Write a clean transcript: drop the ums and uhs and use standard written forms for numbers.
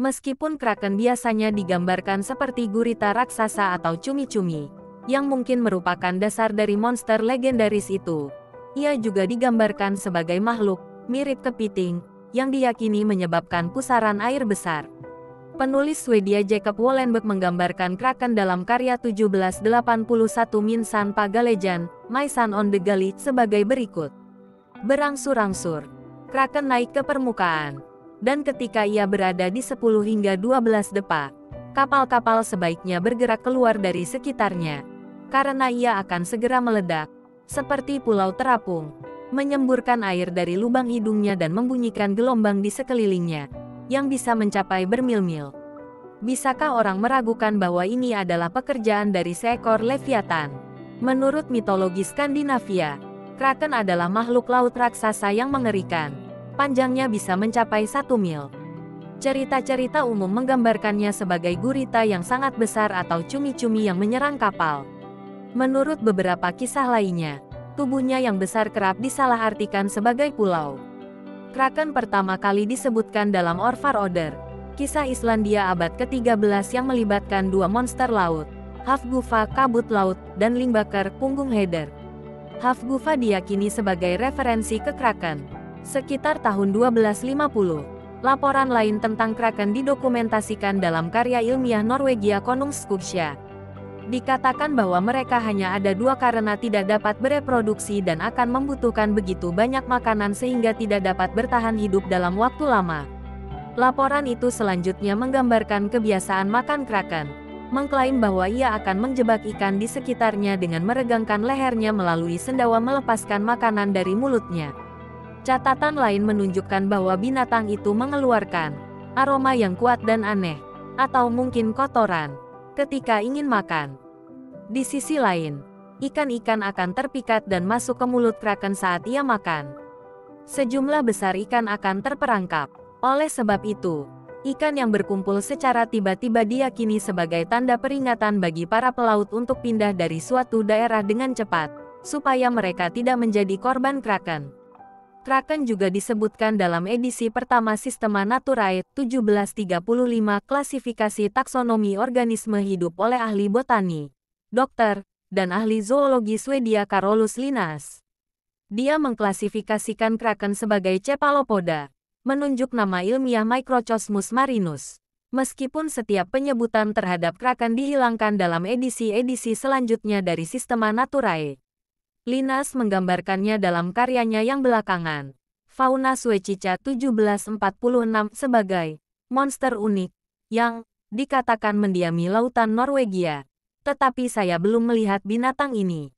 Meskipun kraken biasanya digambarkan seperti gurita raksasa atau cumi-cumi, yang mungkin merupakan dasar dari monster legendaris itu, ia juga digambarkan sebagai makhluk mirip kepiting, yang diyakini menyebabkan pusaran air besar. Penulis Swedia Jacob Wallenberg menggambarkan kraken dalam karya 1781 Minsan Pagalejan, My Son on the Gully, sebagai berikut. Berangsur-angsur, kraken naik ke permukaan, dan ketika ia berada di 10 hingga 12 depa, kapal-kapal sebaiknya bergerak keluar dari sekitarnya, karena ia akan segera meledak, seperti pulau terapung, menyemburkan air dari lubang hidungnya dan membunyikan gelombang di sekelilingnya, yang bisa mencapai bermil-mil. Bisakah orang meragukan bahwa ini adalah pekerjaan dari seekor Leviathan? Menurut mitologi Skandinavia, kraken adalah makhluk laut raksasa yang mengerikan. Panjangnya bisa mencapai 1 mil. Cerita-cerita umum menggambarkannya sebagai gurita yang sangat besar atau cumi-cumi yang menyerang kapal. Menurut beberapa kisah lainnya, tubuhnya yang besar kerap disalahartikan sebagai pulau. Kraken pertama kali disebutkan dalam Orvar Oder, kisah Islandia abad ke-13 yang melibatkan dua monster laut, Hafgufa kabut laut, dan Limbaker punggung header. Hafgufa diyakini sebagai referensi ke kraken. Sekitar tahun 1250, laporan lain tentang kraken didokumentasikan dalam karya ilmiah Norwegia Konungsskugsa. Dikatakan bahwa mereka hanya ada dua karena tidak dapat bereproduksi dan akan membutuhkan begitu banyak makanan sehingga tidak dapat bertahan hidup dalam waktu lama. Laporan itu selanjutnya menggambarkan kebiasaan makan kraken, mengklaim bahwa ia akan menjebak ikan di sekitarnya dengan meregangkan lehernya melalui sendawa melepaskan makanan dari mulutnya. Catatan lain menunjukkan bahwa binatang itu mengeluarkan aroma yang kuat dan aneh, atau mungkin kotoran, ketika ingin makan. Di sisi lain, ikan-ikan akan terpikat dan masuk ke mulut kraken saat ia makan. Sejumlah besar ikan akan terperangkap. Oleh sebab itu, ikan yang berkumpul secara tiba-tiba diyakini sebagai tanda peringatan bagi para pelaut untuk pindah dari suatu daerah dengan cepat, supaya mereka tidak menjadi korban kraken. Kraken juga disebutkan dalam edisi pertama Systema Naturae 1735 klasifikasi taksonomi organisme hidup oleh ahli botani, dokter, dan ahli zoologi Swedia Carolus Linnaeus. Dia mengklasifikasikan kraken sebagai Cephalopoda, menunjuk nama ilmiah Microcosmus marinus. Meskipun setiap penyebutan terhadap kraken dihilangkan dalam edisi-edisi selanjutnya dari Systema Naturae, Linnaeus menggambarkannya dalam karyanya yang belakangan, Fauna Suecica 1746, sebagai monster unik yang dikatakan mendiami lautan Norwegia. Tetapi saya belum melihat binatang ini.